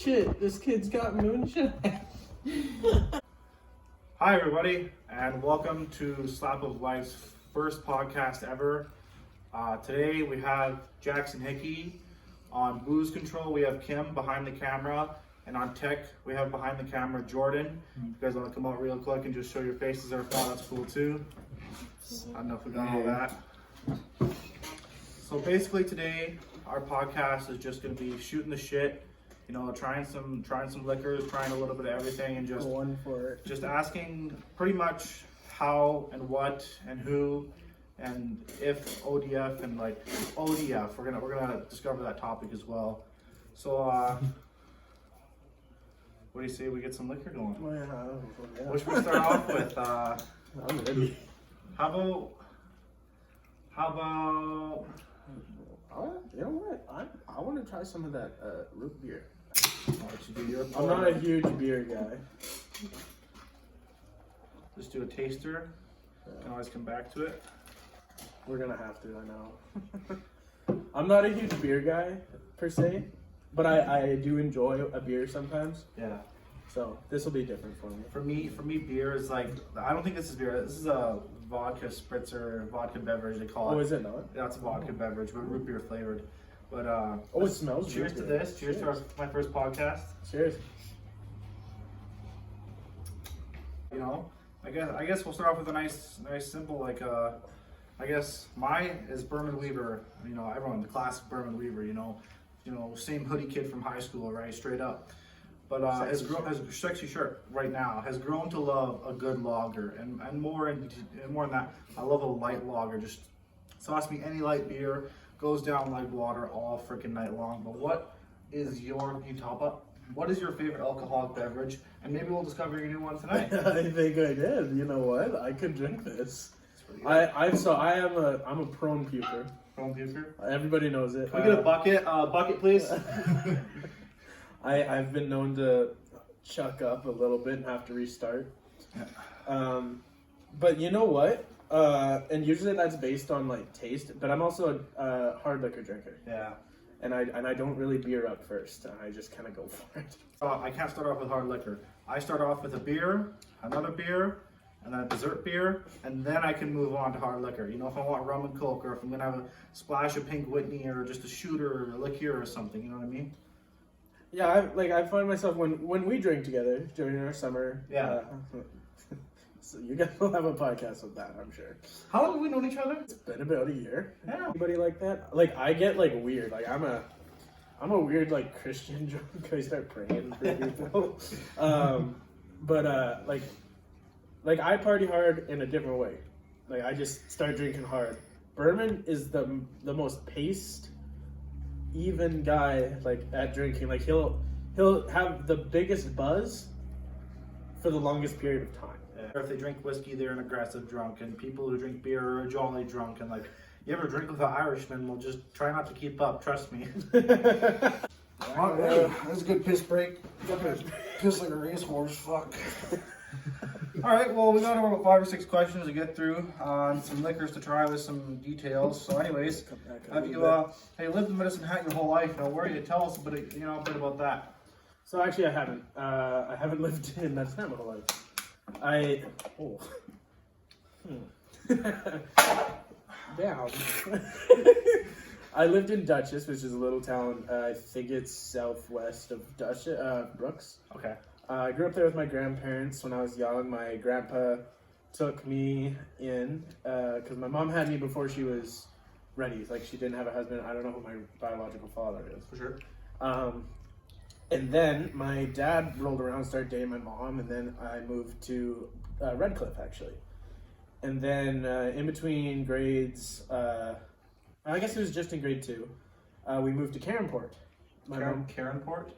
shit, this kid's got moonshine. Hi everybody, and welcome to Slap of Life's first podcast ever. Today we have Jaxon Hickey. On booze control, we have Kim behind the camera. And on tech, we have behind the camera Jordan. If you guys want to come out real quick and just show your faces or if not, that's cool too. I don't know if we've done all that. So basically today, our podcast is just going to be shooting the shit, you know, trying some liquors, trying a little bit of everything, and just Going for it. Just asking pretty much how and what and who and if ODF and like ODF. We're gonna discover that topic as well. So what do you say we get some liquor going? Well, yeah. What should we start off with? I'm ready. How about You know what? I want to try some of that root beer. I'll let you do your I'm not a huge beer guy. Just do a taster. Can always come back to it. We're gonna have to, I know. I'm not a huge beer guy per se, but I do enjoy a beer sometimes. Yeah. So this will be different for me. For me, beer is like, I don't think this is beer. This is a vodka spritzer, vodka beverage they call it. Oh, is it not? Yeah, it's a vodka beverage, but root beer flavored. But it smells cheers good. to this. Cheers to my first podcast. Cheers. You know, I guess we'll start off with a nice simple like I guess mine is Berman Weaver. You know, everyone the classic Berman Weaver. You know, same hoodie kid from high school, right? Straight up. But has sexy shirt right now has grown to love a good lager and more than that. I love a light lager. Just sauce me any light beer, goes down like water all freaking night long. But what is your what is your favorite alcoholic beverage? And maybe we'll discover your new one tonight. I think I did. You know what? I could drink this. I'm a prone puker. Prone puker? Everybody knows it. Can we get a bucket please? I've been known to chuck up a little bit and have to restart. But you know what? And usually that's based on like taste. But I'm also a hard liquor drinker. Yeah. And I don't really beer up first. I just kind of go for it. I can't start off with hard liquor. I start off with a beer, another beer, and then a dessert beer, and then I can move on to hard liquor. You know, if I want rum and coke, or if I'm gonna have a splash of Pink Whitney, or just a shooter, or a liqueur, or something. You know what I mean? Yeah, I find myself when we drink together during our summer. Yeah. So you guys will have a podcast with that, I'm sure. How long have we known each other? It's been about a year. Yeah. Anybody like that? Like I get like weird. Like I'm a weird like Christian drunk. I start praying for people. Like I party hard in a different way. Like I just start drinking hard. Berman is the most paced, even guy like at drinking. Like he'll have the biggest buzz for the longest period of time. Yeah. If they drink whiskey, they're an aggressive drunk, and people who drink beer are a jolly drunk. And like, you ever drink with an Irishman, will just try not to keep up. Trust me. That's a good piss break. Piss like a racehorse. Fuck. All right, well, we got about 5 or 6 questions to get through on some liquors to try with some details. So, anyways, have you lived in Medicine Hat your whole life? Now, where are you? Tell us a bit about that. So actually, I haven't. I haven't lived in Medicine Hat my whole life. Down. I lived in Dutchess, which is a little town. I think it's southwest of Brooks. Okay. I grew up there with my grandparents when I was young. My grandpa took me in because my mom had me before she was ready. Like she didn't have a husband. I don't know who my biological father is. For sure. And then my dad rolled around and started dating my mom, and then I moved to Redcliffe actually. And then in between grades, I guess it was just in grade 2, we moved to Caronport. Caronport,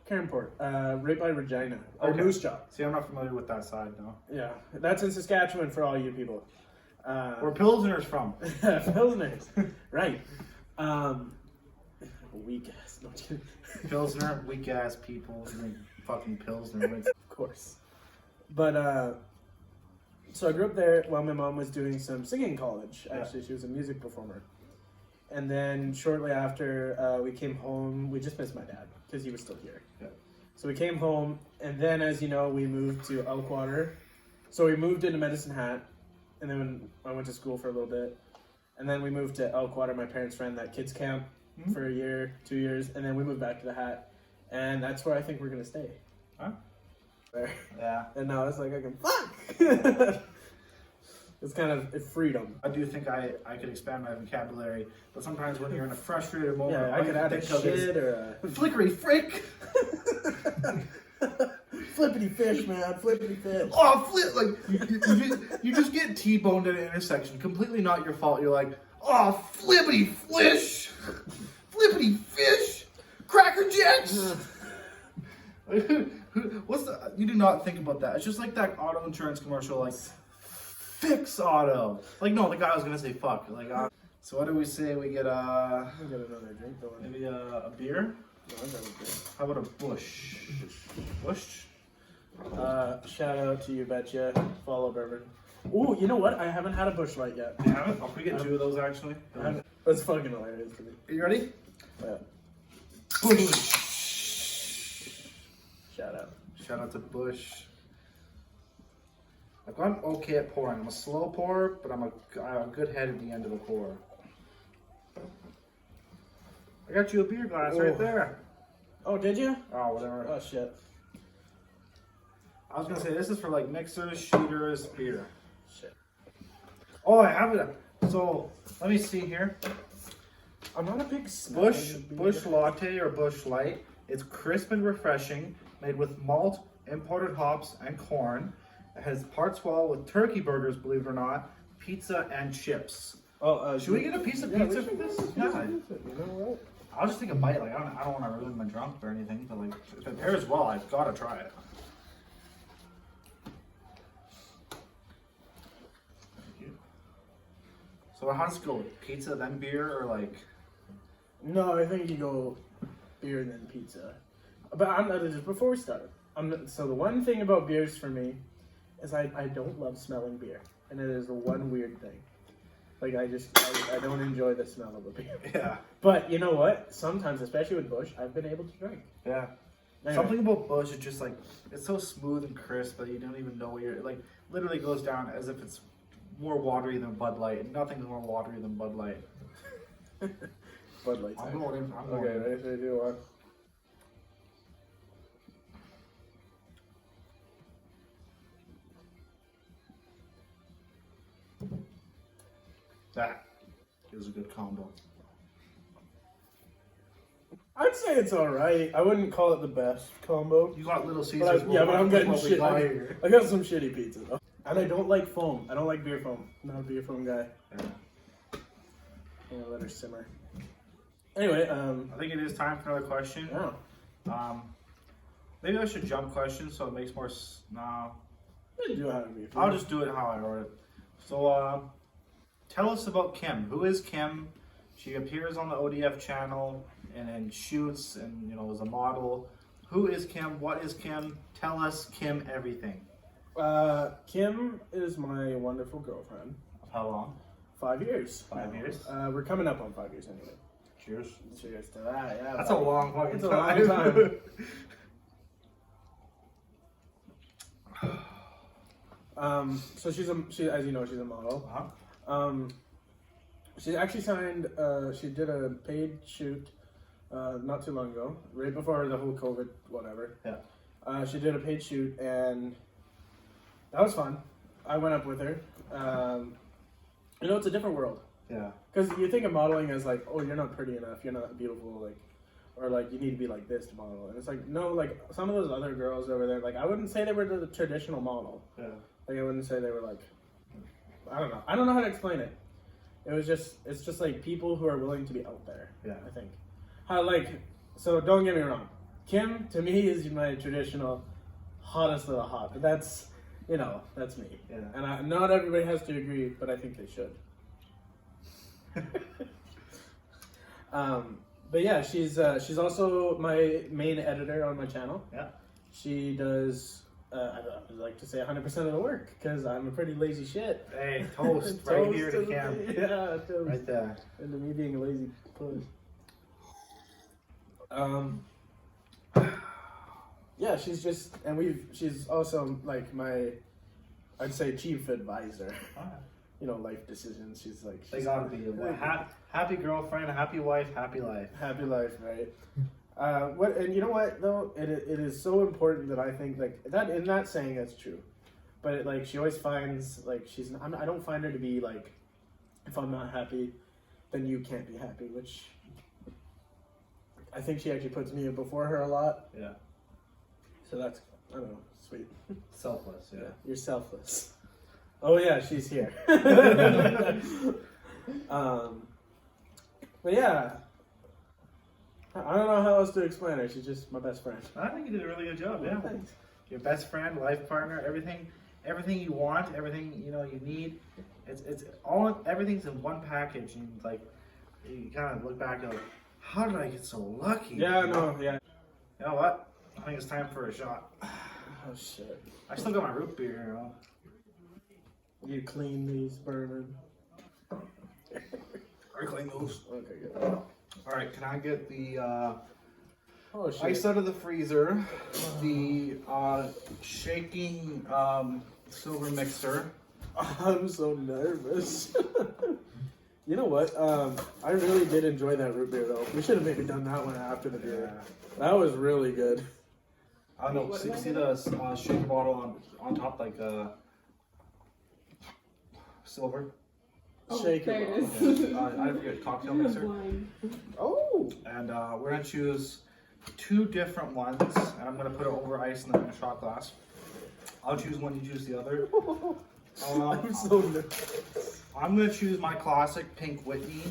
right by Regina. Or Okay. Moose Jaw. See, I'm not familiar with that side, no. Yeah, that's in Saskatchewan for all you people. Where Pilsner's from. Pilsners, right. Weak ass. No, I'm kidding. Pilsner, weak ass people drink fucking Pilsner. Of course. But, so I grew up there while my mom was doing some singing in college. Actually, she was a music performer. And then shortly after we came home, we just missed my dad because he was still here. Yeah. So we came home, and then, as you know, we moved to Elkwater. So we moved into Medicine Hat, and then when I went to school for a little bit, and then we moved to Elkwater. My parents ran that kids camp for a year, 2 years, and then we moved back to the Hat, and that's where I think we're gonna stay. Huh? There. Yeah. And now it's like I can fuck. It's kind of freedom. I do think I could expand my vocabulary, but sometimes when you're in a frustrated moment, Yeah, I could add a shit or a flickery frick. flippity fish, man, flippity fish. Oh, flip! Like you just get T-boned at an intersection, completely not your fault. You're like, oh, flippity flish, flippity fish, Cracker Jacks. What's the? You do not think about that. It's just like that auto insurance commercial, like fix auto. Like no, the guy was gonna say fuck. Like so, what do we say? We get I'll get another drink going. maybe a beer. No, I got a beer. How about a bush? Bush. Shout out to you, Betcha. Follow Bourbon. Ooh, you know what? I haven't had a Bush Light yet. You haven't? I'll get 2 of those actually. That's fucking hilarious to me. Are you ready? Yeah. Bush. Shout out. Shout out to Bush. Like I'm okay at pouring. I'm a slow pourer, but I have a good head at the end of the pour. I got you a beer glass right there. Oh, did you? Oh, whatever. Oh, shit. I was gonna say this is for like mixers, shooters, beer. Shit. Oh, I have it. So let me see here. I'm not a big Bush Latte or Bush Light. It's crisp and refreshing, made with malt, imported hops, and corn. It has parts well with turkey burgers, believe it or not, pizza and chips. Oh, Should we get a piece of pizza for this? Yeah. You know what? I'll just take a bite. Like I don't want to ruin my drunk or anything, but like if it pairs well, I've got to try it. Thank you. So how does it go? Pizza then beer or like? No, I think you go beer and then pizza. But I'm not just before we start. So the one thing about beers for me is I don't love smelling beer, and it is the one weird thing. Like I don't enjoy the smell of a beer. Yeah. But you know what? Sometimes, especially with Bush, I've been able to drink. Yeah. Anyway. Something about Bush is just like it's so smooth and crisp that you don't even know you're like literally goes down as if it's more watery than Bud Light, and nothing's more watery than Bud Light. Bud Light. I'm going in. Okay, ready, 3, 2, 1. That is a good combo. I'd say it's alright. I wouldn't call it the best combo. You got Little But Caesars. but I'm getting what we shit. got I here. got some shitty pizza though. And I don't like foam. I don't like beer foam. I'm not a beer foam guy. Yeah. I'm gonna let her simmer. Anyway, I think it is time for another question. yeah. Maybe I should jump questions so it makes more. No, You do have a beer foam. I'll just do it how I wrote it. So, tell us about Kim. Who is Kim? She appears on the ODF channel and shoots and is a model. Who is Kim? What is Kim? Tell us, Kim, everything. Kim is my wonderful girlfriend. How long? 5 years. 5 years? We're coming up on 5 years anyway. Cheers. Cheers to that. Yeah. That's a long fucking It's a time. long time. So she, as you know, she's a model. Uh-huh. She actually signed. She did a paid shoot, not too long ago, right before the whole COVID whatever. Yeah. She did a paid shoot, and that was fun. I went up with her. It's a different world. Yeah. Because you think of modeling as like, oh, you're not pretty enough, you're not beautiful, like, or like you need to be like this to model. And it's like, no, like some of those other girls over there, like I wouldn't say they were the traditional model. Yeah. Like I wouldn't say they were like, I don't know how to explain it. It's just like people who are willing to be out there. Yeah. I think. So don't get me wrong. Kim to me is my traditional hottest of the hot. But that's that's me. Yeah. And not everybody has to agree, but I think they should. But yeah, she's also my main editor on my channel. Yeah. She does I like to say 100% of the work because I'm a pretty lazy shit. Hey, toast right here to Kim. Yeah, toast. Right there. Into me being a lazy puss. Yeah, she's just, and she's also like I'd say chief advisor. You know, life decisions. She's like, They gotta be happy girlfriend, happy wife, happy life. happy life, right? And you know what though, it is so important that I think like that in that saying that's true, but like she always finds like I don't find her to be like, if I'm not happy, then you can't be happy, which I think she actually puts me before her a lot. Yeah. So that's, I don't know, sweet. Selfless, yeah. You're selfless. Oh yeah, she's here. But yeah, I don't know how else to explain her. She's just my best friend. I think you did a really good job, yeah. Thanks. Your best friend, life partner, everything you want, everything you need. It's all, everything's in one package, and like you kind of look back and like, how did I get so lucky? Yeah, no, yeah. You know what? I think it's time for a shot. Oh shit. I still got my root beer, you know. You clean these, Bourbon? I clean those. Okay, good. All right, can I get the Oh shit. ice out of the freezer, the shaking silver mixer. I'm so nervous. You know what? I really did enjoy that root beer though. We should have maybe done that one after the beer. That was really good. I don't know. See the shaker bottle on top, like silver. Oh, Shaker there it bottle. is. I forget, cocktail mixer. Blind. Oh. And we're gonna choose 2 different ones, and I'm gonna put it over ice in a shot glass. I'll choose one, you choose the other. I'm so nervous. I'm gonna choose my classic Pink Whitney.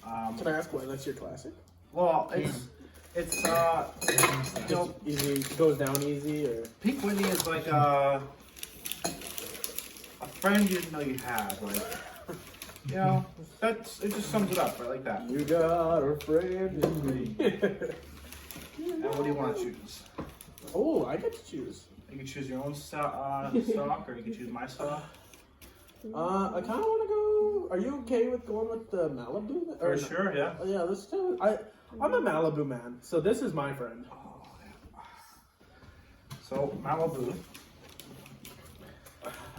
Can I ask why that's your classic? Well, it's you know, Easy, it goes down easy, or Pink Whitney is like a friend you didn't know you had, like. You know, it just sums it up, right? Like that. you got a friend in me. And what do you want to choose? Oh, I get to choose. You can choose your own stock, or you can choose my stock. I kind of want to go. Are you okay with going with the Malibu? For sure, yeah. Oh, yeah, let's do it. I'm a Malibu man, so this is my friend. Oh, yeah. So Malibu,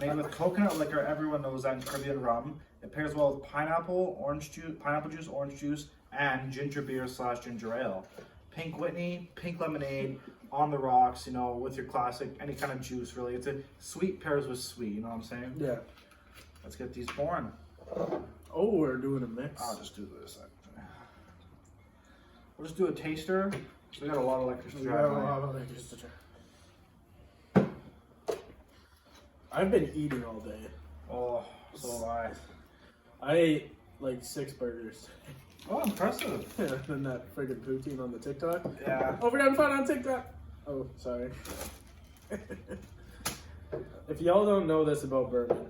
made with coconut liquor. Everyone knows that in Caribbean rum. It pairs well with pineapple juice, orange juice, and ginger beer / ginger ale. Pink Whitney, pink lemonade, on the rocks, you know, with your classic, any kind of juice really. It's a sweet pairs with sweet, you know what I'm saying? Yeah. Let's get these pouring. Oh, we're doing a mix. I'll just do this. We'll just do a taster. We got a lot of liquors to We try. got a lot of liquors to try. I've been eating all day. Oh, so have I. I ate like 6 burgers. Oh, impressive. And that friggin' poutine on the TikTok. Yeah. Oh, we're having fun on TikTok. Oh, sorry. If y'all don't know this about Bourbon,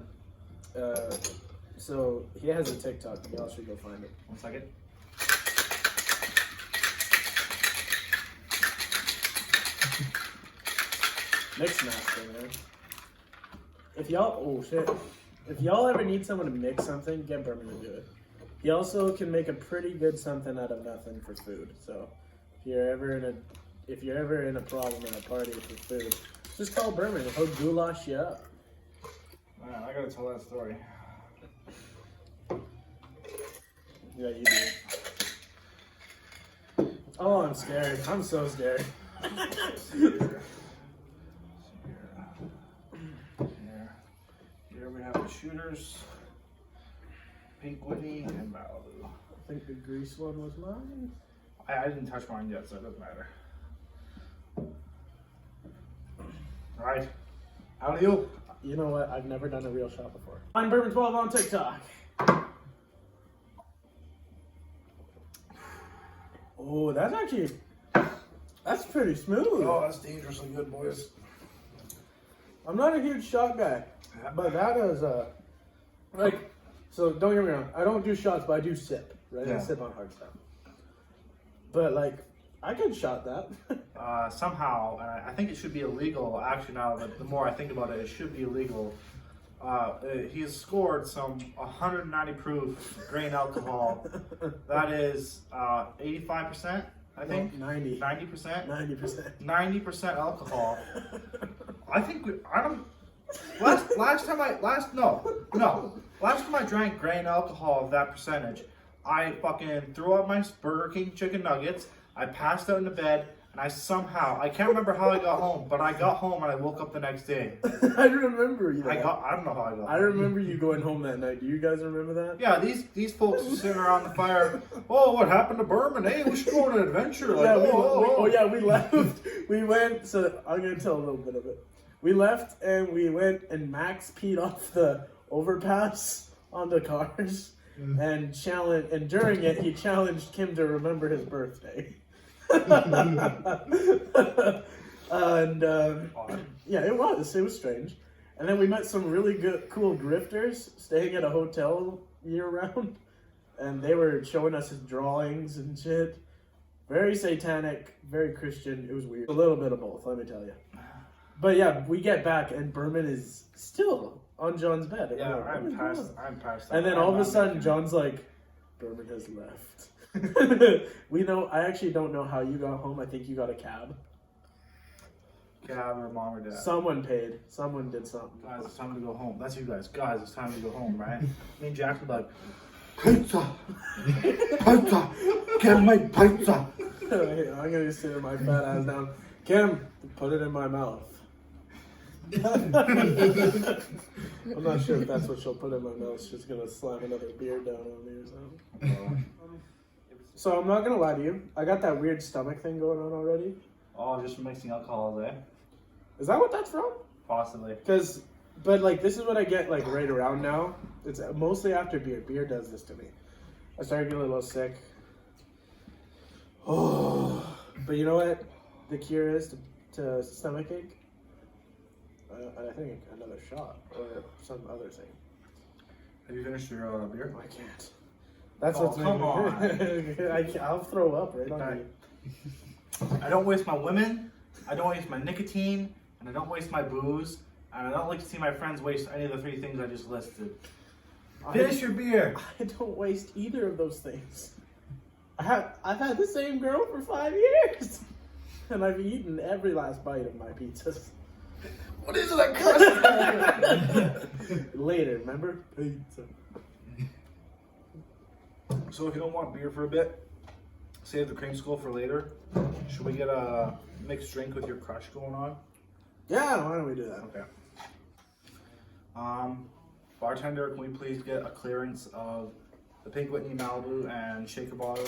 so he has a TikTok. Y'all should go find it. 1 second. Mix master, man. If y'all ever need someone to mix something, get Bourbon to do it. He also can make a pretty good something out of nothing for food. So if you're ever in a problem at a party for food, just call Bourbon. He'll goulash you up. Man, I gotta tell that story. Yeah, you do. Oh, I'm scared. I'm so scared. Here we have the shooters, Pink Whitney, and Malibu. I think the grease one was mine. I didn't touch mine yet, so it doesn't matter. Alright, how do you? You know what? I've never done a real shot before. I'm Bourbon12 on TikTok. Oh, that's pretty smooth. Oh, that's dangerously good, boys. I'm not a huge shot guy, but that is so don't get me wrong. I don't do shots, but I do sip, right? Yeah. I sip on hard stuff. But like, I could shot that. Somehow, and I think it should be illegal, actually now, but the more I think about it, it should be illegal. He has scored some 190 proof grain alcohol. That is 85%. I think 90. 90%. 90%. 90% alcohol. I think I don't. Last time I drank grain alcohol of that percentage, I fucking threw up my Burger King chicken nuggets. I passed out in the bed, and I can't remember how I got home, but I got home and I woke up the next day. I remember you. I don't know how I got home. I remember you going home that night. Do you guys remember that? Yeah, these folks were sitting around the fire. Oh, what happened to Berman? Hey, we should go on an adventure. Like, we left. We went. So I'm gonna tell a little bit of it. We left and we went and Max peed off the overpass onto cars and during it he challenged Kim to remember his birthday. And yeah, it was strange. And then we met some really cool grifters staying at a hotel year round, and they were showing us his drawings and shit. Very satanic, very Christian. It was weird. A little bit of both, let me tell you. But yeah, we get back and Berman is still on John's bed. Yeah, I'm past. And then all of a sudden, John's like, Berman has left. I actually don't know how you got home. I think you got a cab. Cab or mom or dad. Someone paid. Someone did something. Guys, it's time to go home. That's you guys. Guys, it's time to go home, right? Me and Jaxon like, Pizza! Pizza! Get my pizza! I'm gonna sit my fat ass down. Kim, put it in my mouth. I'm not sure if that's what she'll put in my mouth. She's gonna slam another beer down on me or something. So I'm not gonna lie to you. I got that weird stomach thing going on already. oh, just mixing alcohols, eh? Is that what that's from? Possibly. But like this is what I get like right around now. It's mostly after beer. Beer does this to me. I started getting a little sick. Oh, but you know what? The cure is to stomach ache. I think another shot or some other thing. Have you finished your beer? I can't. That's Oh, what's come on. I'll throw up right on you. I don't waste my women, I don't waste my nicotine, and I don't waste my booze, and I don't like to see my friends waste any of the 3 things I just listed. Finish your beer. I don't waste either of those things. I've had the same girl for 5 years, and I've eaten every last bite of my pizzas. What is that? Later, remember? Pizza. So if you don't want beer for a bit, save the creamsicle for later. Should we get a mixed drink with your crush going on? Yeah, why don't we do that? Okay. Bartender, can we please get a clearance of the Pink Whitney Malibu and shaker bottle?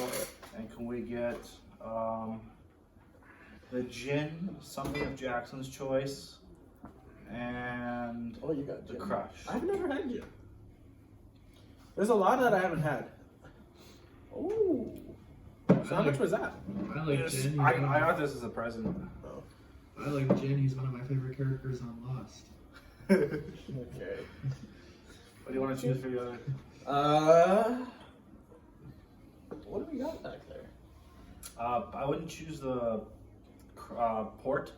And can we get the gin, something of Jackson's choice, and Oh, you got the gin. crush? I've never had gin. There's a lot that I haven't had. Oh. So how much was that? I like Jen. I got this as a present. I like Jen. He's one of my favorite characters on Lost. Okay. What do you want to choose for the other? What do we got back there? I wouldn't choose the port.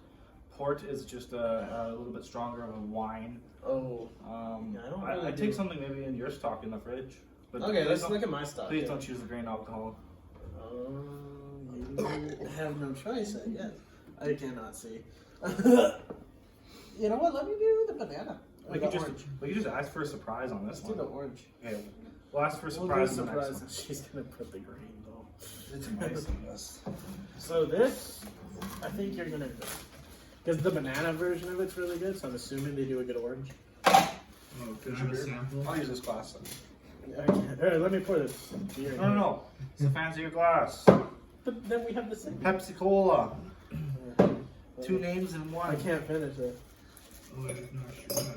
Port is just a little bit stronger of a wine. Oh. Yeah, I don't really I'd take something maybe in your stock in the fridge. But Okay, please let's don't- look at my stuff. Please don't choose the grain alcohol. You have no choice, I guess. I cannot see. You know what? Let me do the banana. We could just ask for a surprise on this Let's do the one. orange. Okay, we'll ask for a We'll surprise. do on the next surprise. one. She's gonna put the green though. It's nice on this. So this, I think you're gonna, because the banana version of it's really good. So I'm assuming they do a good orange. Oh, can I have a sample? I'll use this glass. Alright, let me pour this beer in. No. It's a fancier glass. But then we have the same. Pepsi Cola. 2 names in one. I can't finish it. Oh, I have no stress.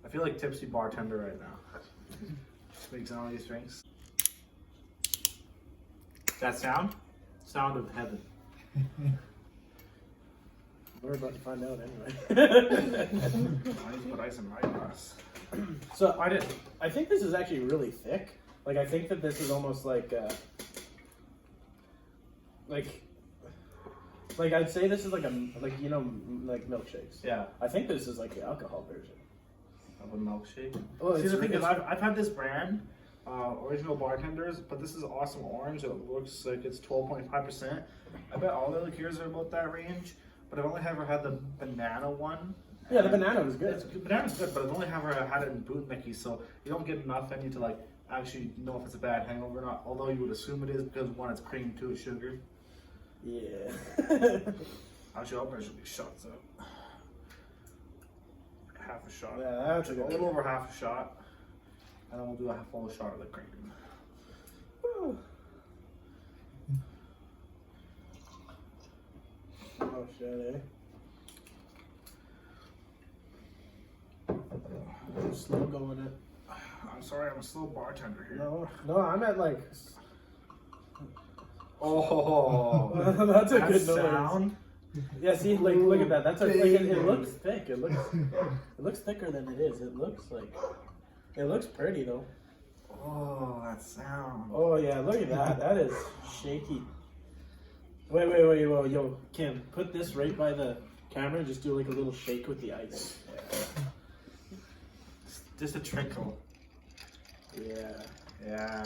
I feel like tipsy bartender right now. Making all these drinks. That sound? Sound of heaven. We're about to find out anyway. I need to put ice in my glass. So I think this is actually really thick. Like I think that this is almost like I'd say this is like like milkshakes. Yeah. I think this is like the alcohol version. Of a milkshake. Oh, See, it's- the thing is, it's- I've had this brand original bartenders, but this is awesome orange. It looks like it's 12.5%. I bet all the liqueurs are about that range, but I've only ever had the banana one. Yeah, the banana was good. Banana's good, but I've only ever had it in boot Mickey, so you don't get enough in you to like actually know if it's a bad hangover or not. Although you would assume it is because one, it's cream, two, it's sugar. Yeah. Actually, I'll measure these shots up. Half a shot. Yeah, that's a good little over half a shot, and then we'll do a full shot of the cream. Woo. Oh shit, eh? I'm slow going it. I'm sorry, I'm a slow bartender here. No, I'm at like. Oh, that's a that good sound. noise. Yeah, see, like, look at that. That's like it looks thick. It looks thicker than it is. It looks pretty though. Oh, that sound. Oh yeah, look at that. That is shaky. Wait, whoa, yo, Kim, put this right by the camera and just do like a little shake with the ice. Just a trickle. Yeah. Yeah.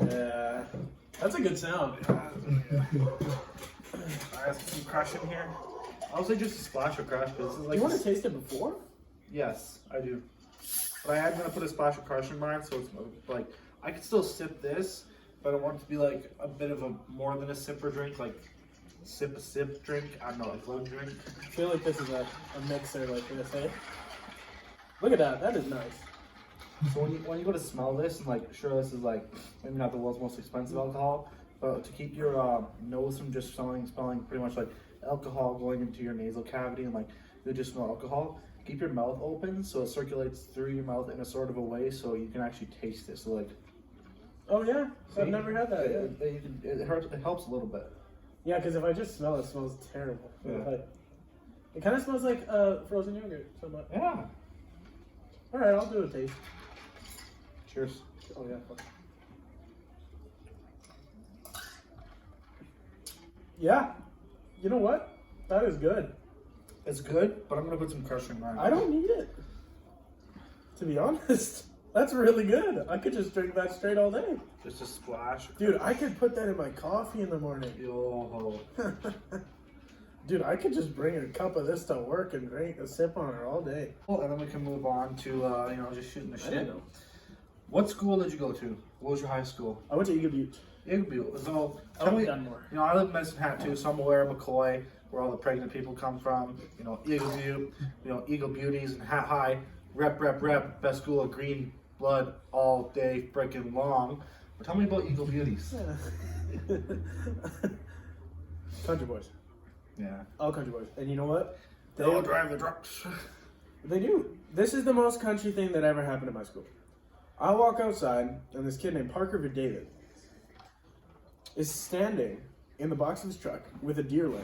Yeah. That's a good sound. I got some crush in here. I'll say just a splash of crush, but this is like. You want to taste it before? Yes, I do. But I am gonna put a splash of crush in mine, so it's like I could still sip this, but I want it to be like a bit of a more than a sipper drink, like sip a sip drink. I don't know, like low drink. I feel like this is a mixer, like this, eh? Look at that. That is nice. So when you go to smell this, and like, sure, this is like maybe not the world's most expensive alcohol, but to keep your nose from just smelling pretty much like alcohol going into your nasal cavity and like you just smell alcohol, keep your mouth open so it circulates through your mouth in a sort of a way so you can actually taste it. So like, Oh yeah, I've never had that yet. It helps a little bit. Yeah, because if I just smell it, it smells terrible. Yeah. It kind of smells like frozen yogurt. So much. Yeah. All right, I'll do a taste. Cheers. Oh yeah. Fuck. Yeah. You know what? That is good. It's good, but I'm gonna put some crush in mine. I don't need it. To be honest, that's really good. I could just drink that straight all day. Just a splash. Dude, I could put that in my coffee in the morning. Yo. Dude, I could just bring a cup of this to work and drink a sip on it all day. Well, and then we can move on to just shooting the I shit. didn't know. What school did you go to? What was your high school? I went to Eagle Butte. Eagle. So I tell went me, to Dunmore. I live in Medicine Hat too, so I'm aware of McCoy, where all the pregnant people come from. Eagle Butte, Eagle Beauties and Hat High, rep, best school of green blood all day freaking long. But tell me about Eagle Beauties. Yeah. Country boys. Yeah. All country boys. And you know what? They all drive the trucks. They do. This is the most country thing that ever happened at my school. I walk outside, and this kid named Parker David is standing in the box of his truck with a deer leg,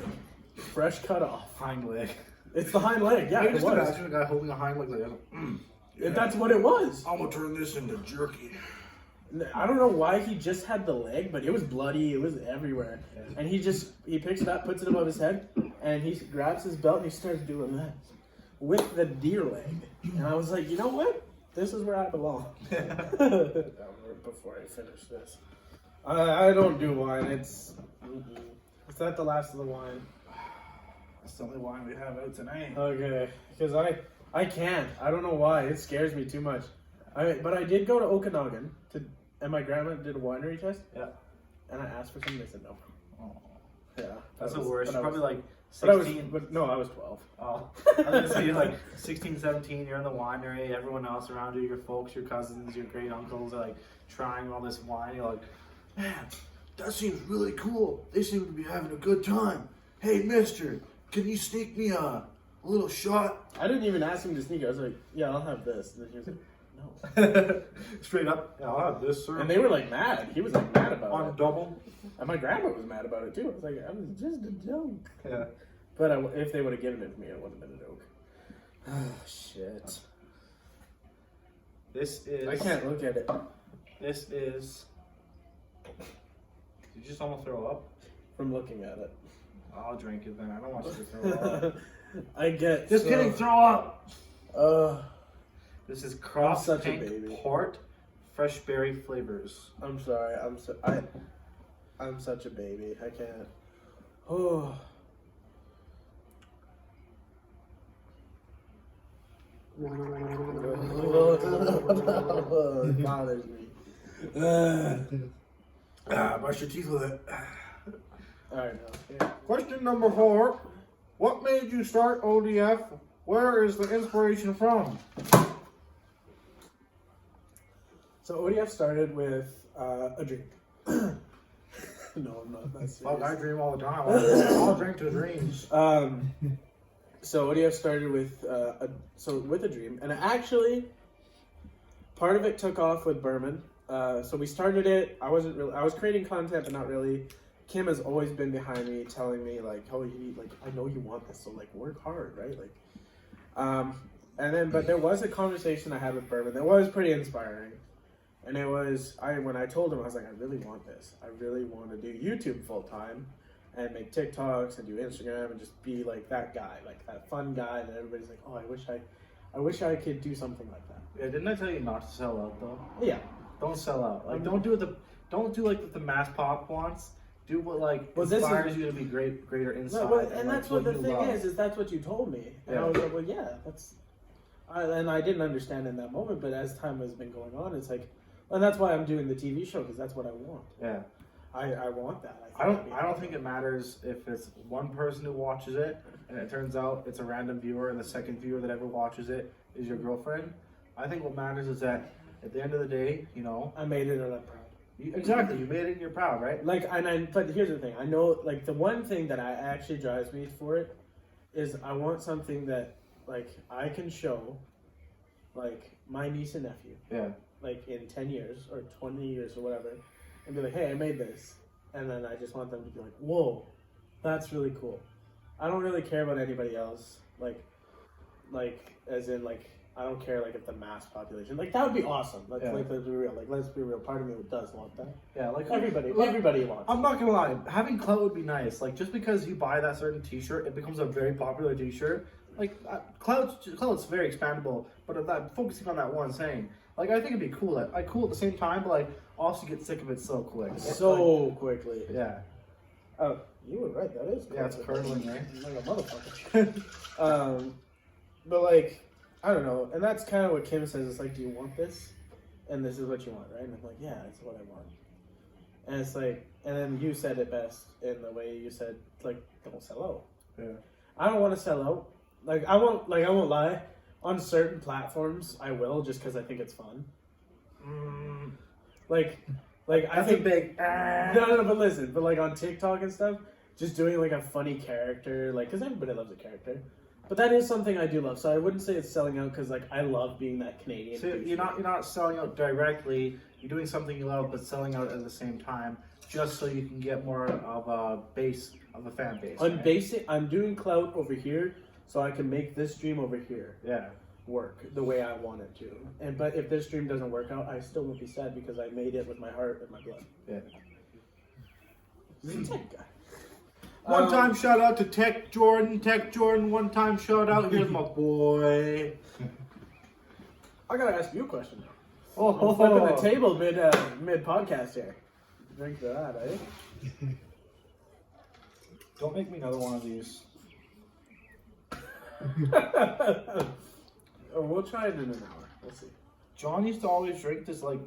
fresh cut off. Hind leg. It's the hind leg, yeah, I it just was. imagine a guy holding a hind leg like that. That's what it was. I'm gonna turn this into jerky. I don't know why he just had the leg, but it was bloody. It was everywhere. And he picks it up, puts it above his head, and he grabs his belt and he starts doing that with the deer leg. And I was like, you know what? This is where I belong. Before I finish this, I don't do wine. It's not the last of the wine. That's the only wine we have out tonight. Okay, because I can't. I don't know why. It scares me too much. But I did go to Okanagan and my grandma did a winery test. Yeah. And I asked for something. They said no. Oh. Yeah. That's the worst. You're probably like But I was, 16. no, I was 12. Oh. I was gonna say you're like 16, 17, you're in the winery, everyone else around you, your folks, your cousins, your great uncles are like trying all this wine. You're like, Man, that seems really cool. They seem to be having a good time. Hey, mister, can you sneak me a little shot? I didn't even ask him to sneak. I was like, yeah, I'll have this. And then he was like, no. straight up, yeah, I'll have this, sir. And they were like mad. He was like mad about on it. double. And my grandma was mad about it too. I was like, I was just a joke. Yeah. But if they would have given it to me, it would have been a joke. Oh, shit. This is. I can't look at it. This is. Did you just almost throw up? From looking at it. I'll drink it then. I don't want you to throw up. I get. Just kidding, throw up! Uh, This is Cross such a Pink baby. Port fresh berry flavors. I'm sorry. I'm such a baby. I can't. Oh. It bothers me. Brush your teeth with it. Alright, now. Question number 4. What made you start ODF? Where is the inspiration from? So ODF started with a dream. No, I'm not. That's Fuck, I serious. dream all the time. I'll drink to dreams. So ODF started with with a dream, and actually, part of it took off with Berman. So we started it. I was creating content, but not really. Kim has always been behind me, telling me like, "Oh, I know you want this, so like, work hard, right?" Like, but there was a conversation I had with Berman that was pretty inspiring, and it was when I told him, I was like, "I really want this. I really want to do YouTube full time, and make TikToks and do Instagram and just be like that guy, like that fun guy that everybody's like, oh, I wish I could do something like that." Yeah, didn't I tell you not to sell out though? Yeah. Don't sell out. Like, don't do like what the mass pop wants. Do what Well, this inspires you to be greater inside. No, and like, that's what the you thing love. is that's what you told me. And I Yeah. was like, well, yeah, and I didn't understand in that moment, but as time has been going on, it's like, and that's why I'm doing the TV show, because that's what I want. Yeah. I want that. I don't think it matters if it's one person who watches it and it turns out it's a random viewer and the second viewer that ever watches it is your girlfriend. I think what matters is that at the end of the day, I made it and I'm proud. Exactly, you made it and you're proud, right? But here's the thing. I know, like, the one thing that actually drives me for it is I want something that, like, I can show, like, my niece and nephew, Yeah. like, in 10 years or 20 years or whatever, and be like, hey, I made this. And then I just want them to be like, whoa, that's really cool. I don't really care about anybody else. Like, as in, like, I don't care, like, if the mass population, like, that would be awesome. Like, Yeah. let's be real. Like, let's be real. Part of me does want that. Yeah, like Everybody wants. I'm not gonna lie, having clout would be nice. Like, just because you buy that certain T-shirt, it becomes a very popular T-shirt. Like, clout's very expandable, but if that focusing on that one saying, like, I think it'd be cool. Like, cool at the same time, but like, also get sick of it so quick. Quickly. Yeah. Oh, you were right. That is. Yeah, it's curdling, right? Like a motherfucker. But like, I don't know, and that's kind of what Kim says. It's like, do you want this? And this is what you want, right? And I'm like, yeah, that's what I want. And it's like, and then you said it best in the way you said, like, don't sell out. Yeah. I don't want to sell out. I won't lie. On certain platforms, I will, just because I think it's fun. I That's think a big. No, but listen, but like on TikTok and stuff, just doing like a funny character, like, because everybody loves a character. But that is something I do love, so I wouldn't say it's selling out because, like, I love being that Canadian. So you're not selling out directly. You're doing something you love, but selling out at the same time, just so you can get more of a base of a fan base. I'm doing clout over here, so I can make this dream over here Yeah. work the way I want it to. But if this dream doesn't work out, I still won't be sad because I made it with my heart and my blood. Yeah. He's a tech guy. One time shout out to Tech Jordan. One time shout out. Here's my boy. I gotta ask you a question now. Oh, I'm flipping the table mid podcast here. Drink that, eh? Don't make me another one of these. We'll try it in an hour. We'll see. John used to always drink this like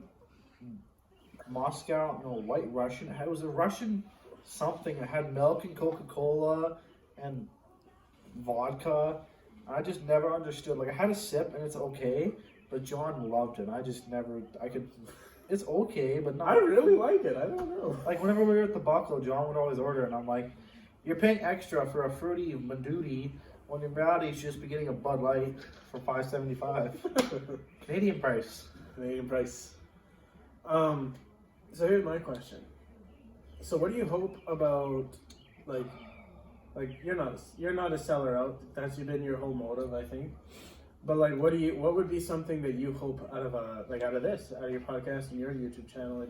Moscow, no, White Russian. It was a Russian something. It had milk and Coca-Cola and vodka. I just never understood. Like, I had a sip and it's okay, but John loved it. I could. It's okay, but not. I really like it. I don't know. Like, whenever we were at the Buckle, John would always order it, and I'm like, you're paying extra for a fruity Maduti when in reality you should just be getting a Bud Light for $5.75. Canadian price. Canadian price. So here's my question. So what do you hope about, like you're not a seller out. That's been your whole motive, I think. But like, what would be something that you hope out of your podcast and your YouTube channel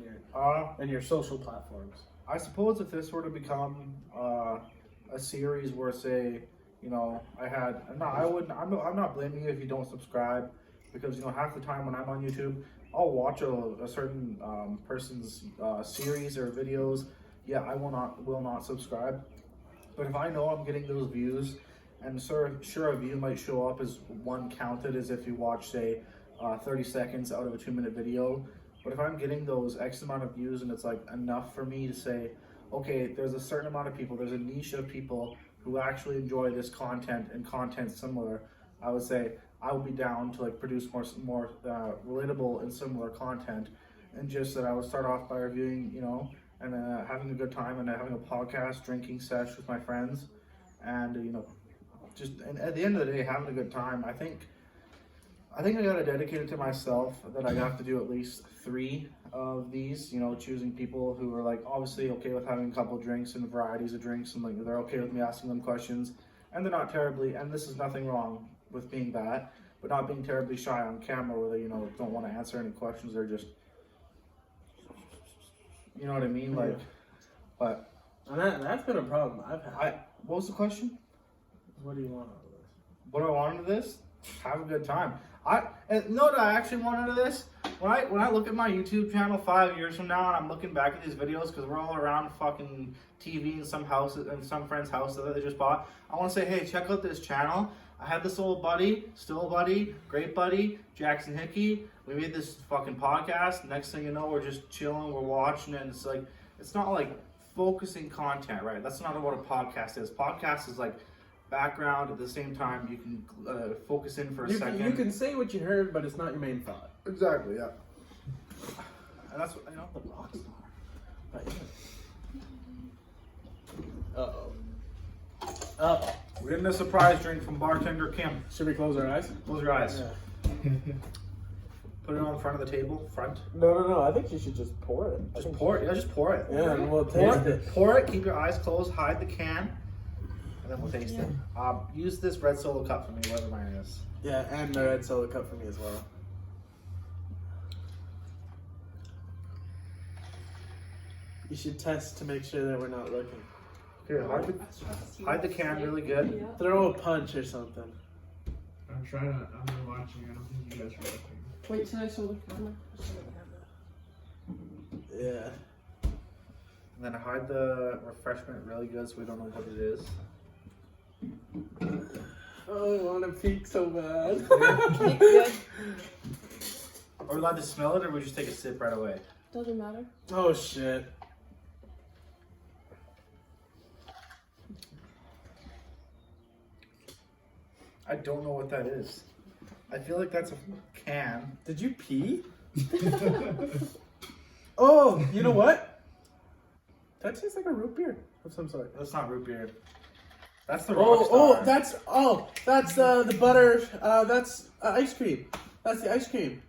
and your social platforms? I suppose if this were to become a series where, say, I'm not blaming you if you don't subscribe, because half the time when I'm on YouTube, I'll watch a certain person's series or videos. Yeah, I will not subscribe. But if I know I'm getting those views, and sure a view might show up as one counted as if you watch, say, 30 seconds out of a 2-minute video. But if I'm getting those X amount of views and it's like enough for me to say, okay, there's a certain amount of people, there's a niche of people who actually enjoy this content and content similar, I would say I would be down to like produce more relatable and similar content. And just that I would start off by reviewing, you know, and having a good time and having a podcast, drinking sesh with my friends, and you know, just and at the end of the day, having a good time. I think I gotta dedicate it to myself that I have to do at least 3 of these. You know, choosing people who are like obviously okay with having a couple drinks and varieties of drinks, and like they're okay with me asking them questions, and they're not terribly. And this is nothing wrong with being that, but not being terribly shy on camera where they, you know, don't want to answer any questions. They're just, you know what I mean, like. But and that's been a problem I've had. What was the question? What do you want out of this? What do I want out of this? Have a good time. No, what I actually want out of this? When I look at my YouTube channel 5 years from now and I'm looking back at these videos because we're all around fucking TV in some houses and some friend's house that they just bought, I want to say, hey, check out this channel. I had this old buddy, still a buddy, great buddy, Jaxon Hickey. We made this fucking podcast. Next thing you know, we're just chilling, we're watching it. And it's like, it's not like focusing content, right? That's not what a podcast is. Podcast is like background. At the same time, you can focus in for a second. You can say what you heard, but it's not your main thought. Exactly, yeah. And that's what, you know, The rock star. But yeah. Uh-oh. Uh-oh. we're getting a surprise drink from bartender Kim. Should we close our eyes? Close your eyes. Yeah. Put it on front of the table, front. No. I think you should just pour it. Just pour it. Yeah, just pour it. Yeah, and we'll taste it. Pour it. Keep your eyes closed. Hide the can, and then we'll taste it. Use this red Solo cup for me, whatever mine is. Yeah, and the red Solo cup for me as well. You should test to make sure that we're not looking. Here, hide the can really good. Yeah. Throw a punch or something. I'm trying to. I'm watching. I don't think you guys are looking. Wait, should I show the camera? Yeah. And then hide the refreshment really good so we don't know what it is. Oh, I want to peek so bad. Good. Are we allowed to smell it, or we just take a sip right away? Doesn't matter. Oh, shit. I don't know what that is. I feel like that's a can. Did you pee? Oh, you know what? That tastes like a root beer of some sort. That's not root beer. That's the Rockstar. That's the butter. That's ice cream. That's the ice cream.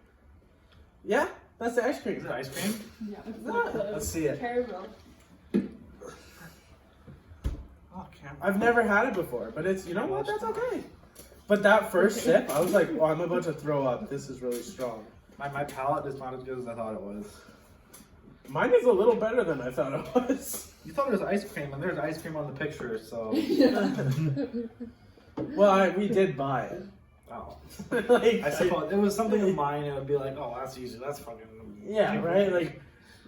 Yeah, that's the ice cream. Is it ice cream? Yeah. It's Ah, like the let's see it. caramel. Oh, can. I've never had it before, but it's, you know what? That's okay. But that first sip, I was like, "Oh, I'm about to throw up. This is really strong." My palate is not as good as I thought it was. Mine is a little better than I thought it was. You thought it was ice cream, and there's ice cream on the picture, so. Well, we did buy it. Oh. Like, I suppose it was something of mine, and it would be like, oh, that's easy. That's fucking. yeah, right. Like,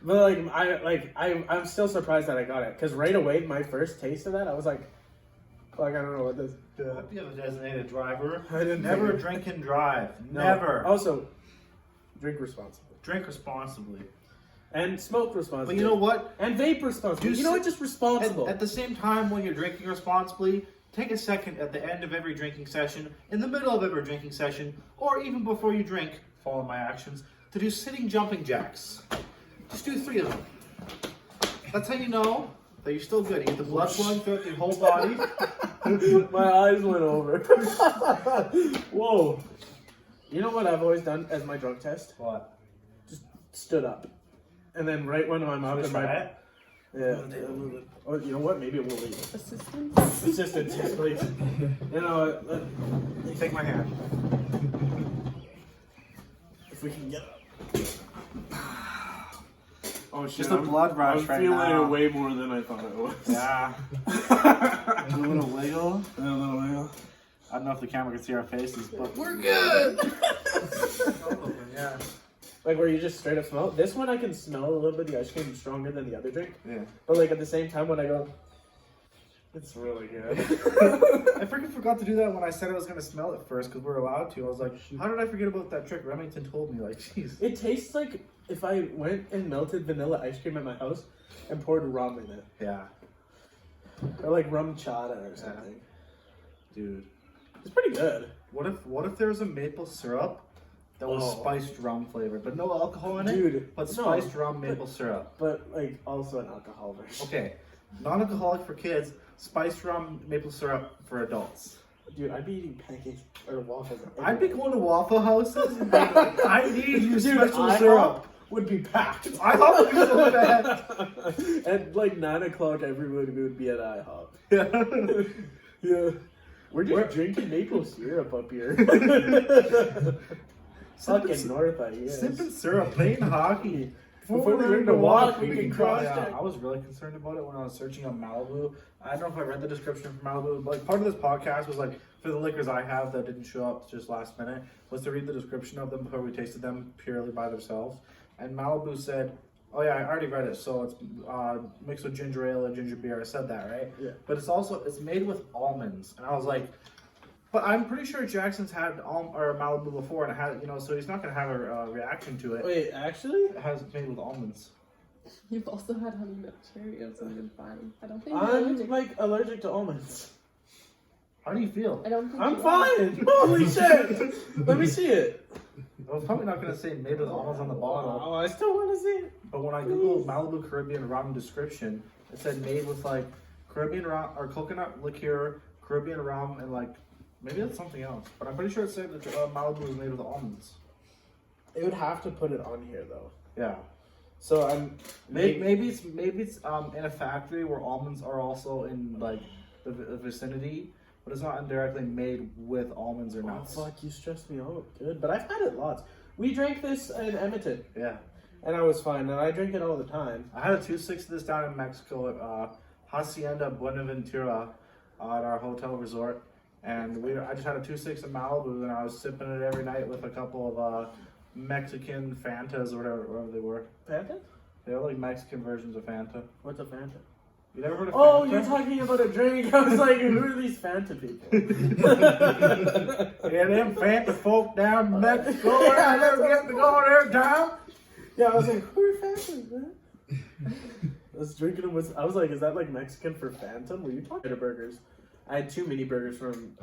but I'm still surprised that I got it because right away my first taste of that, I was like, I don't know what this. You have a designated driver. I didn't Never figure. drink and drive. No. Never. Also, drink responsibly Drink responsibly. and smoke responsibly. But you know what? And vape responsibly. You know what? Just responsible. At the same time, when you're drinking responsibly, take a second at the end of every drinking session, in the middle of every drinking session, or even before you drink, follow my actions, to do sitting jumping jacks. Just do 3 of them. That's how you know that you're still good. You get the blood flowing throughout your whole body. My eyes went over. Whoa. You know what I've always done as my drug test? What? Just stood up. And then right when I'm up in my... it? Yeah. Or you know what? Maybe we'll leave. Assistant? Assistant, yes, please. You know, Take my hand. if we can get up. Oh shit! Just a blood rush right feeling now. it way more than I thought it was. Yeah. A little wiggle. A little wiggle. I don't know if the camera can see our faces, but We're good. yeah. Like where you just straight up smell. This one I can smell a little bit the ice cream stronger than the other drink. Yeah. But like at the same time when I go, it's really good. I freaking forgot to do that when I said I was gonna smell it first because we're allowed to. I was like, how did I forget about that trick? Remington told me, like, jeez. It tastes like if I went and melted vanilla ice cream at my house and poured rum in it. Yeah. Or like rum chata or something. Dude. It's pretty good. What if there was a maple syrup that was Oh. spiced rum flavored, but no alcohol in it? Dude, But no, spiced rum maple syrup. But like also an alcohol version. Okay. Non-alcoholic for kids, spiced rum maple syrup for adults. Dude, I'd be eating pancakes or waffles. I'd be going to Waffle Houses and being like, I need your Dude, special IHOP syrup. would be packed. IHOP would be so bad. At like 9 o'clock, everybody would be at IHOP. Yeah. Yeah. We're just drinking maple syrup up here. Fucking North, I guess. Sipping syrup, playing hockey. Before we learn to walk, we can cross Yeah, check. I was really concerned about it when I was searching on Malibu. I don't know if I read the description for Malibu, but like part of this podcast was like for the liquors I have that didn't show up just last minute was to read the description of them before we tasted them purely by themselves. And Malibu said, oh yeah, I already read it. So it's mixed with ginger ale and ginger beer. I said that, right? Yeah. But it's made with almonds, and I was like, but I'm pretty sure Jackson's had or Malibu before, and it had so he's not gonna have a reaction to it. Wait, actually? It has made with almonds. You've also had honey nut Cheerios and been fine. I don't think you're I'm allergic. like allergic to almonds. How do you feel? I don't think I'm you are. fine. Holy shit! Let me see it. I was probably not gonna say made with almonds on the bottle, Oh, I still want to see it. but when I googled Malibu Caribbean rum description, it said made with like Caribbean rum or coconut liqueur, Caribbean rum, and like maybe that's something else. But I'm pretty sure it said that Malibu was made with almonds. It would have to put it on here though. Yeah. So I'm Maybe it's in a factory where almonds are also in like the vicinity, but it's not indirectly made with almonds or Oh nuts. fuck, you stressed me out. Good, but I've had it lots. We drank this in Edmonton, Yeah. and I was fine. And I drink it all the time. I had a 2.6 of this down in Mexico at Hacienda Buenaventura at our hotel resort, and I just had a 2.6 of Malibu, and I was sipping it every night with a couple of Mexican Fantas or whatever they were. Fanta? They're like Mexican versions of Fanta. What's a Fanta? You never heard of Oh, Fanta? you're talking about a drink. I was like, who are these Fanta people? Yeah, them Fanta folk down in Mexico. I never get to go there, Tom. Yeah, I was like, who are Fantas, man? I was drinking them with. I was like, is that like Mexican for Phantom? Were you talking to burgers? I had 2 mini burgers from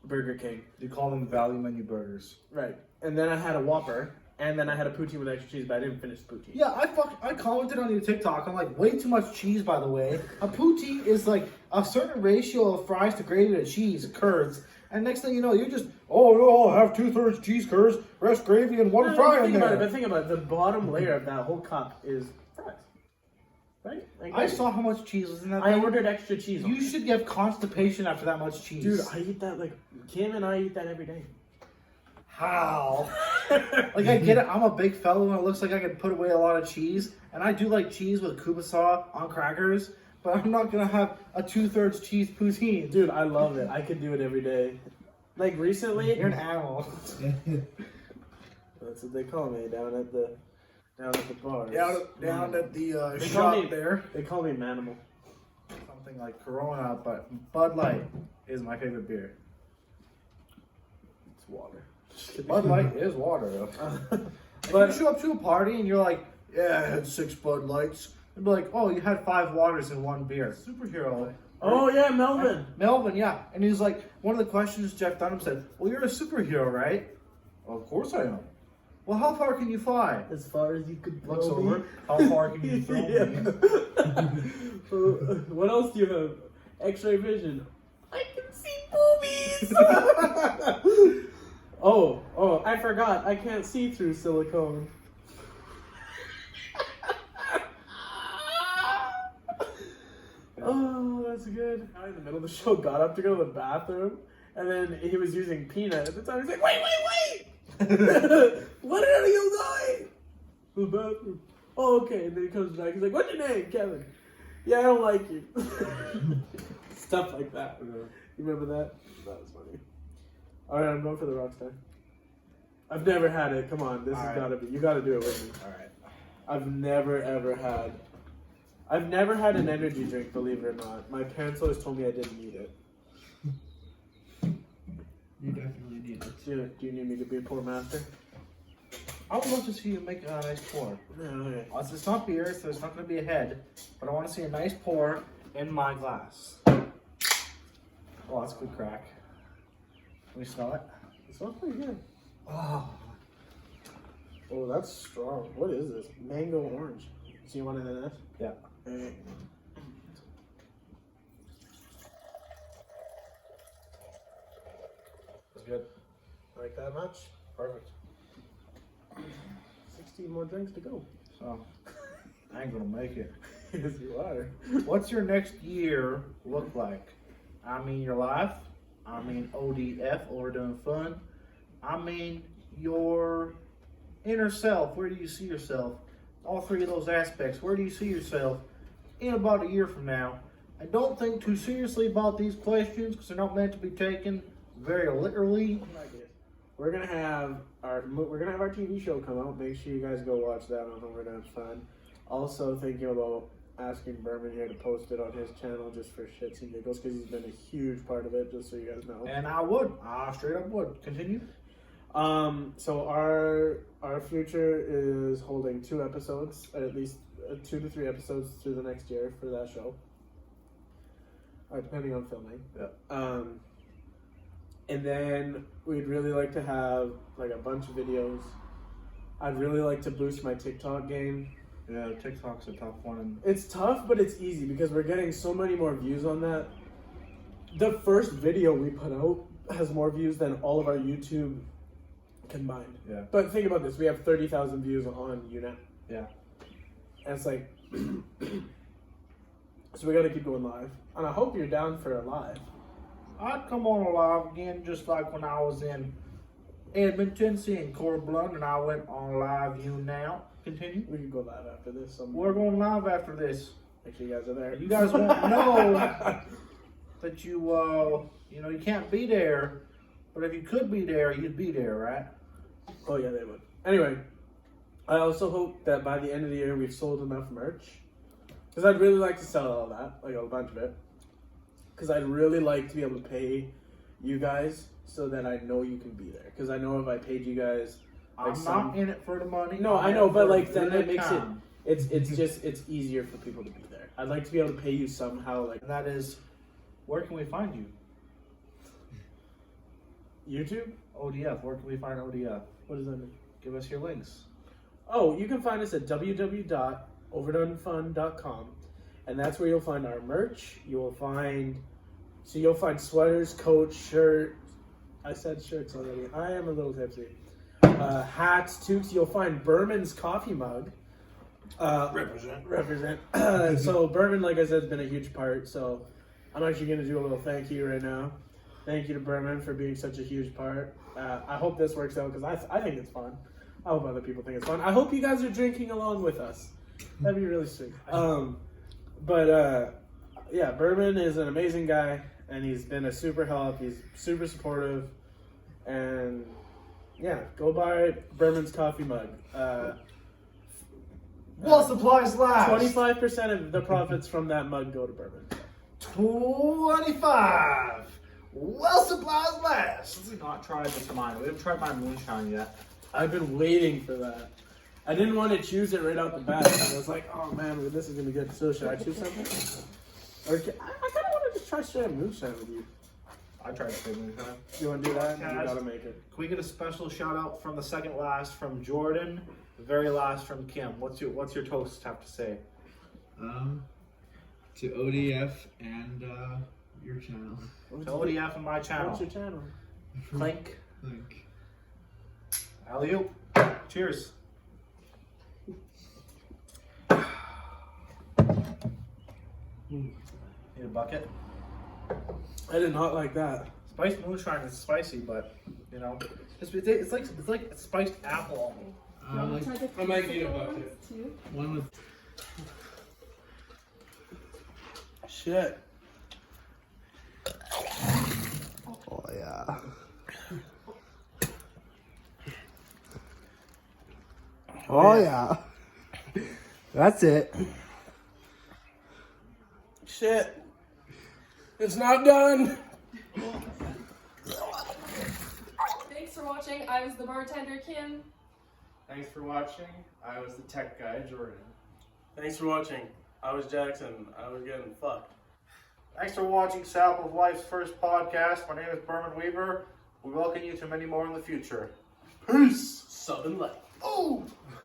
Burger King. You call them value menu burgers. Right. And then I had a Whopper. And then I had a poutine with extra cheese, but I didn't finish the poutine. Yeah, I commented on your TikTok. I'm like, way too much cheese, by the way. A poutine is like a certain ratio of fries to gravy to cheese, curds. And next thing you know, you're just, oh, no, I'll have 2/3 cheese curds, rest gravy, and one fry in think about it, there. but think about it. The bottom layer of that whole cup is fries. Right? Like, I saw how much cheese was in that I thing. ordered extra cheese. You should get constipation after that much cheese. Dude, I eat that like, Kim and I eat that every day. How? Like, I get it. I'm a big fellow and it looks like I can put away a lot of cheese. And I do like cheese with kubasa on crackers. But I'm not going to have a 2/3 cheese poutine. Dude, I love it. I could do it every day. Like recently, You're an animal. that's what they call me down at the bar. Down at the They call me- shop there. They call me Manimal. Something like Corona, but Bud Light is my favorite beer. It's water. Just kidding. Bud Light is water, though. If But you show up to a party and you're like, yeah, I had 6 Bud Lights. They'd be like, oh, you had 5 waters and 1 beer. Superhero. oh yeah, Melvin. Melvin, yeah. And he's like, one of the questions Jeff Dunham said, well, you're a superhero, right? Well, of course I am. Well, how far can you fly? As far as you could blow Looks me. over. How far can you throw Yeah. me? What else do you have? X-ray vision. I can see boobies. oh, I forgot. I can't see through silicone. Oh, that's good. I in the middle of the show got up to go to the bathroom, and then he was using peanut at the time. He's like, wait! What are you doing? The bathroom. Oh, okay. And then he comes back. He's like, what's your name, Kevin? Yeah, I don't like you. Stuff like that. You remember that? That was funny. All right, I'm going for the Rockstar. I've never had it. Come on, this All has right. gotta be. You gotta do it with me. All right. I've never had an energy drink, believe it or not. My parents always told me I didn't need it. You definitely need it. Do you need me to be a pour master? I would love to see you make a nice pour. No, okay. It's not beer, so it's not going to be a head, but I want to see a nice pour in my glass. Oh, that's a good crack. Can we smell it? It smells pretty good. Oh, Oh, that's strong. What is this? Mango orange. So you want it in this? yeah. Alright. That's good. Like that much? Perfect. 16 more drinks to go. So, I ain't going to make it. Yes, you are. What's your next year look like? I mean your life. I mean ODF, overdone fun. I mean your inner self. Where do you see yourself? All three of those aspects. Where do you see yourself in about a year from now? I don't think too seriously about these questions because they're not meant to be taken very literally. We're gonna have our TV show come out. Make sure you guys go watch that on Overdone Fun. Also thinking about asking Berman here to post it on his channel just for shits and giggles because he's been a huge part of it. Just so you guys know. And I would. I straight up would. Continue. So our future is holding 2 episodes, at least 2 to 3 episodes through the next year for that show. Depending on filming. Yeah. And then we'd really like to have like a bunch of videos. I'd really like to boost my TikTok game. Yeah, TikTok's a tough one. It's tough, but it's easy because we're getting so many more views on that. The first video we put out has more views than all of our YouTube combined. Yeah. But think about this: we have 30,000 views on YouNet. Yeah. And it's like, so we got to keep going live. And I hope you're down for a live. I'd come on live again just like when I was in Edmonton seeing Cora Blunt and I went on live you now. Continue. We could go live after this. Somewhere. We're going live after this. Make sure you guys are there. You guys won't know that you can't be there, but if you could be there, you'd be there, right? Oh yeah, they would. Anyway, I also hope that by the end of the year we've sold enough merch. Because I'd really like to sell all that, like a bunch of it. Because I'd really like to be able to pay you guys so that I know you can be there. Because I know if I paid you guys, like I'm not in it for the money. No, I'm I in know, it but for like the then that makes it. time. It's easier for people to be there. I'd like to be able to pay you somehow, like And that is, where can we find you? YouTube. ODF. Where can we find ODF? What does that mean? Give us your links. Oh, you can find us at www.overdonefun.com, and that's where you'll find our merch. You'll find sweaters, coats, shirt. I said shirts already. I am a little tipsy. Hats, toques. You'll find Berman's coffee mug. Represent. So Berman, like I said, has been a huge part. So I'm actually going to do a little thank you right now. Thank you to Berman for being such a huge part. I hope this works out because I think it's fun. I hope other people think it's fun. I hope you guys are drinking along with us. That'd be really sweet. Yeah, Berman is an amazing guy, and he's been a super help. He's super supportive, and yeah, go buy Berman's coffee mug. Well, supplies last. 25% of the profits from that mug go to Berman. 25. Well, supplies last. We've not tried this mine. We haven't tried my moonshine yet. I've been waiting for that. I didn't want to choose it right out the bat. I was like, oh man, this is gonna be good. So should I choose something? Or I kind of want to just try straight up moonshine with you. I tried straight moonshine. You want to do that? Yeah, You gotta make it. Can we get a special shout out from the second last from Jordan, the very last from Kim? What's your toast have to say? To ODF and your channel. To ODF and my channel. What's your channel? Clink. Like, Alley-oop. Cheers. Need a bucket? I did not like that. Spiced moonshine is spicy, but it's like spiced apple. like I might need a bucket. Too. one with Shit. Oh yeah. Oh yeah. That's it. Shit. It's not done. Thanks for watching. I was the bartender, Kim. Thanks for watching. I was the tech guy, Jordan. Thanks for watching. I was Jackson. I was getting fucked. Thanks for watching Sap of Life's first podcast. My name is Berman Weaver. We welcome you to many more in the future. Peace. Southern Light. Oh!